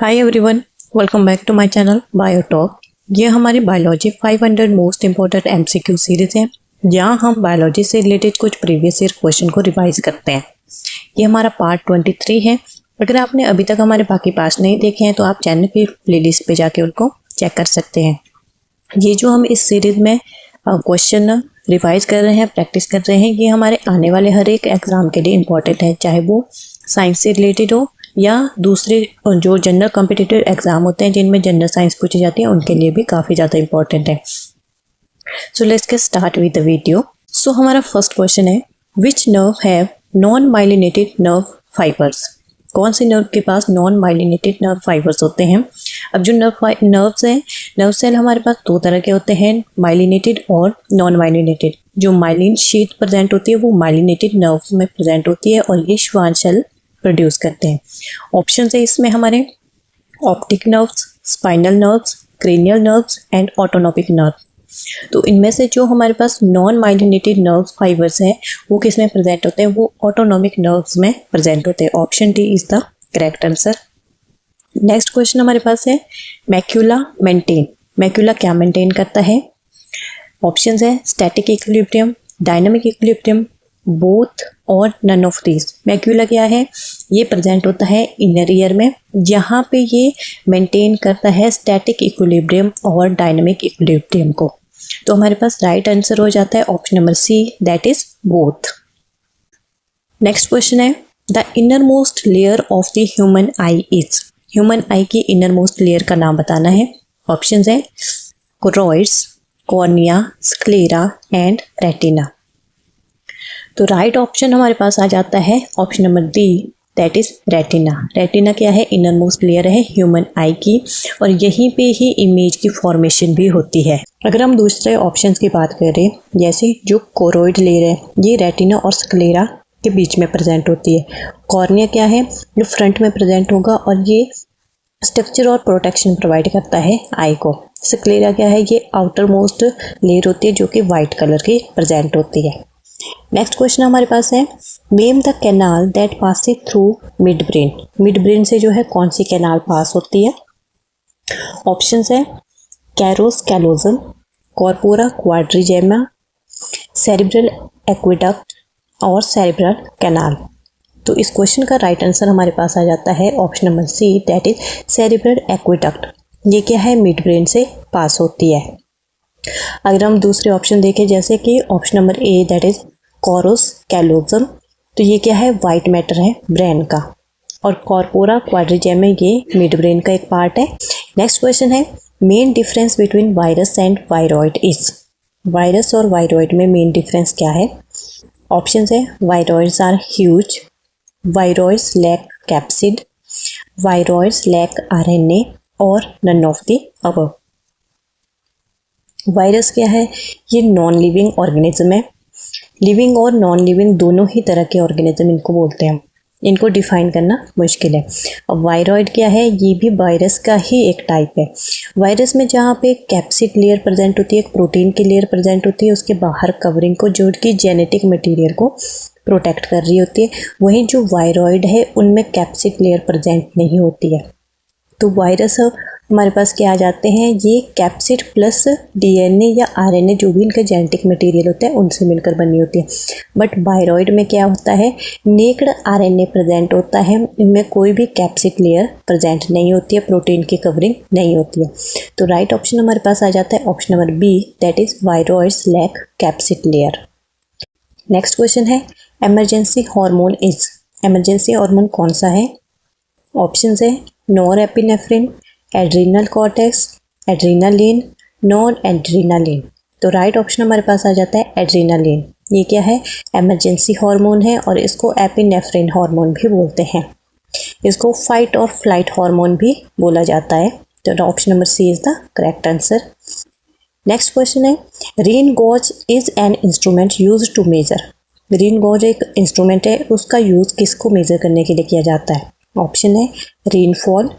Hi everyone, welcome back to my channel BioTalk. ये हमारी biology 500 most important MCQ series है, जहाँ हम बायोलॉजी से रिलेटेड कुछ प्रीवियस ईयर क्वेश्चन को रिवाइज करते हैं। ये हमारा पार्ट 23 है। अगर आपने अभी तक हमारे बाकी पार्ट्स नहीं देखे हैं तो आप चैनल की प्लेलिस्ट पे जाके उनको चेक कर सकते हैं। ये जो हम इस सीरीज़ में क्वेश्चन रिवाइज कर रहे हैं, प्रैक्टिस कर रहे हैं, ये हमारे आने वाले हर एक एग्ज़ाम के लिए इम्पोर्टेंट है, चाहे वो साइंस से रिलेटेड हो या दूसरे जो जनरल कॉम्पिटिटिव एग्ज़ाम होते हैं जिनमें जनरल साइंस पूछी जाती है, उनके लिए भी काफ़ी ज़्यादा इंपॉर्टेंट है। So let's get start with the video. So हमारा फर्स्ट क्वेश्चन है, which nerve have non myelinated nerve fibres. कौन से नर्व के पास नॉन माइलिनेटेड नर्व फाइबर्स होते हैं। अब जो नर्व्स हैं, नर्व सेल हमारे पास दो तरह के होते हैं, माइलिनेटेड और नॉन माइलिनेटेड। जो माइलिन शीट प्रेजेंट होती है वो माइलिनेटेड नर्व्स में प्रेजेंट होती है और ये श्वान सेल प्रोड्यूस करते हैं। ऑप्शन है इसमें हमारे optic nerves, spinal nerves, cranial nerves and autonomic nerve. तो इनमें से जो हमारे पास नॉन माइलिनेटेड नर्व फाइबर्स हैं वो किस में प्रेजेंट होते हैं, वो ऑटोनॉमिक नर्व्स में प्रेजेंट होते हैं। Option D is the correct answer. Next question हमारे पास है, मैक्यूला मेंटेन। मैक्यूला क्या मेंटेन करता है। ऑप्शन है static equilibrium, dynamic equilibrium, both और नन ऑफ दीज। मैक्यूला क्या है, ये प्रेजेंट होता है इनर ईयर में, जहाँ पे ये मेंटेन करता है स्टैटिक इक्विलिब्रियम और डायनामिक इक्विलिब्रियम को। तो हमारे पास राइट आंसर हो जाता है option number C, that is both. Next question है, the inner most layer of the human eye is. Human eye की इनर मोस्ट लेयर का नाम बताना है। ऑप्शन है कोरोइड्स, कॉर्निया, स्क्लेरा एंड रेटिना। तो राइट ऑप्शन हमारे पास आ जाता है option number D, that is retina. Retina क्या है, इनर मोस्ट लेयर है ह्यूमन आई की, और यहीं पे ही इमेज की फॉर्मेशन भी होती है। अगर हम दूसरे ऑप्शंस की बात करें, जैसे जो कोरोइड लेयर है ये रेटिना और स्क्लेरा के बीच में प्रेजेंट होती है। कॉर्निया क्या है, जो फ्रंट में प्रेजेंट होगा और ये स्ट्रक्चर और प्रोटेक्शन प्रोवाइड करता है आई को। स्क्लेरा क्या है, ये आउटर मोस्ट लेयर होती है जो कि वाइट कलर की प्रेजेंट होती है। नेक्स्ट क्वेश्चन हमारे पास है, name the canal that passes through mid brain. Mid brain से जो है कौन सी कैनाल पास होती है। ऑप्शन है corpus callosum, corpora quadrigemina, cerebral aqueduct और सेरिब्रल कैनाल। तो इस क्वेश्चन का राइट आंसर हमारे पास आ जाता है option number C, that is cerebral aqueduct. ये क्या है, मिड ब्रेन से पास होती है। अगर हम दूसरे ऑप्शन देखें, जैसे कि option number A, that is corpus callosum, तो ये क्या है, वाइट मैटर है ब्रेन का, और कॉर्पोरा क्वाड्रिजेम में ये मिड ब्रेन का एक पार्ट है। नेक्स्ट क्वेश्चन है, main difference between virus and viroid is. Virus और वायरॉइड में मेन डिफरेंस क्या है। ऑप्शन है viroids are huge, viroids lack capsid, viroids lack RNA और none of the above. Virus क्या है, ये नॉन लिविंग ऑर्गेनिज्म है। लिविंग और नॉन लिविंग दोनों ही तरह के ऑर्गेनिज्म इनको बोलते हैं, इनको डिफाइन करना मुश्किल है। अब वायरॉइड क्या है, ये भी वायरस का ही एक टाइप है। वायरस में जहाँ पे कैप्सिड लेयर प्रेजेंट होती है, एक प्रोटीन की लेयर प्रेजेंट होती है, उसके बाहर कवरिंग को जो कि जेनेटिक मटेरियल को प्रोटेक्ट कर रही होती है। वहीं जो वायरॉइड है उनमें कैप्सिड लेयर प्रेजेंट नहीं होती है। तो वायरस हमारे पास क्या आ जाते हैं, ये कैप्सिड प्लस डीएनए या आरएनए जो भी इनका जेनेटिक मटेरियल होता है उनसे मिलकर बनी होती है। बट वायरॉइड में क्या होता है, नेक्ड आरएनए प्रेजेंट होता है, इनमें कोई भी कैप्सिड लेयर प्रेजेंट नहीं होती है, प्रोटीन की कवरिंग नहीं होती है। तो राइट ऑप्शन हमारे पास आ जाता है option number B, that is viroids lack capsid layer. Next question है, emergency hormone is. Emergency hormone कौन सा है। ऑप्शन है norepinephrine, adrenal cortex, adrenaline, non adrenaline. तो राइट ऑप्शन हमारे पास आ जाता है एड्रीनालिन। ये क्या है, इमरजेंसी हार्मोन है और इसको एपिनेफ्रिन हार्मोन भी बोलते हैं। इसको फाइट और फ्लाइट हार्मोन भी बोला जाता है। तो option number C is the correct answer. Next question है, rain gauge is an instrument use to measure. Rain gauge एक इंस्ट्रूमेंट है, उसका यूज किसको मेजर करने के लिए किया जाता है। ऑप्शन है rainfall,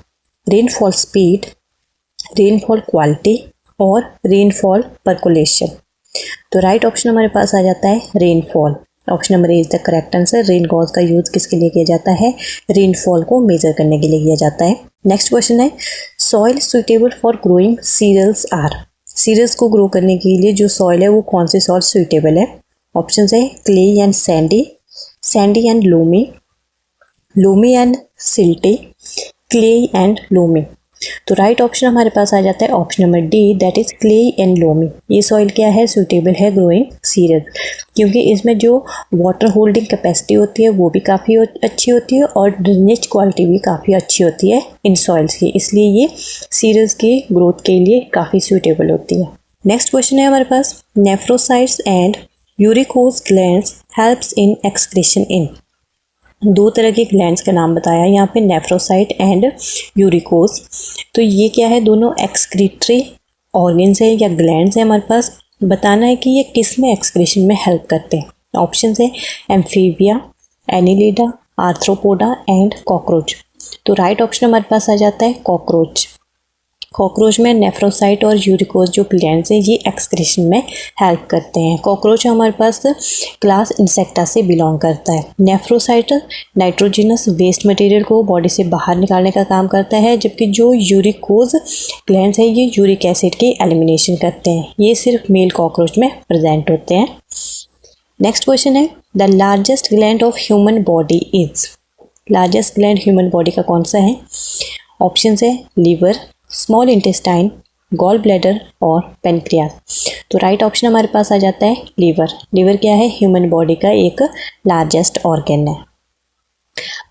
rainfall speed, rainfall quality और रेनफॉल परकोलेशन। तो राइट ऑप्शन हमारे पास आ जाता है rainfall. Option number A is the correct answer. Rain God का यूज किसके लिए किया जाता है? रेनफॉल को मेजर करने के लिए किया जाता है। नेक्स्ट क्वेश्चन है, soil suitable for growing cereals are. Cereals को ग्रो करने के लिए जो सॉइल है वो कौन सी सॉइल सुइटेबल है? ऑप्शन है clay and sandy, sandy and loamy, loamy and silty, clay and loamy. तो राइट ऑप्शन हमारे पास आ जाता है option number D, that is clay and loamy. ये सॉइल क्या है? सूटेबल है ग्रोइंग सीरियल, क्योंकि इसमें जो वाटर होल्डिंग कैपेसिटी होती है वो भी काफ़ी अच्छी होती है और ड्रेनेज क्वालिटी भी काफ़ी अच्छी होती है इन सॉइल्स की, इसलिए ये सीरियल्स की ग्रोथ के लिए काफ़ी सूटेबल होती है। नेक्स्ट क्वेश्चन है हमारे पास, nephrocytes and uricose glands helps in excretion in. दो तरह के ग्लैंड्स का नाम बताया यहाँ पे, नेफ्रोसाइट एंड यूरिकोज। तो ये क्या है? दोनों एक्सक्रीटरी ऑर्गन्स है या ग्लैंड्स है हमारे पास। बताना है कि ये किस में एक्सक्रीशन में हेल्प करते हैं। ऑप्शन है amphibia, Annelida, arthropoda and cockroach. तो राइट ऑप्शन हमारे पास आ जाता है कॉकरोच। कॉकरोच में नेफ्रोसाइट और यूरिकोज जो ग्लैंड्स हैं ये एक्सक्रीशन में हेल्प करते हैं। कॉकरोच हमारे पास क्लास इंसेक्टा से बिलोंग करता है। नेफ्रोसाइट नाइट्रोजिनस वेस्ट मटेरियल को बॉडी से बाहर निकालने का काम करता है, जबकि जो यूरिकोज ग्लैंड्स है ये यूरिक एसिड की एलिमिनेशन करते हैं। ये सिर्फ मेल कॉकरोच में प्रेजेंट होते हैं। नेक्स्ट क्वेश्चन है, the largest gland of human body is. Largest gland human body का कौन सा है? ऑप्शन है liver, small intestine, gall bladder और पेनक्रियास। तो राइट ऑप्शन हमारे पास आ जाता है लीवर। लीवर क्या है? ह्यूमन बॉडी का एक लार्जेस्ट ऑर्गन है।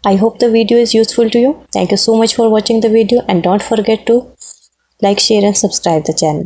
I hope the video is useful to you. Thank you so much for watching the video and don't forget to like, share and subscribe the channel.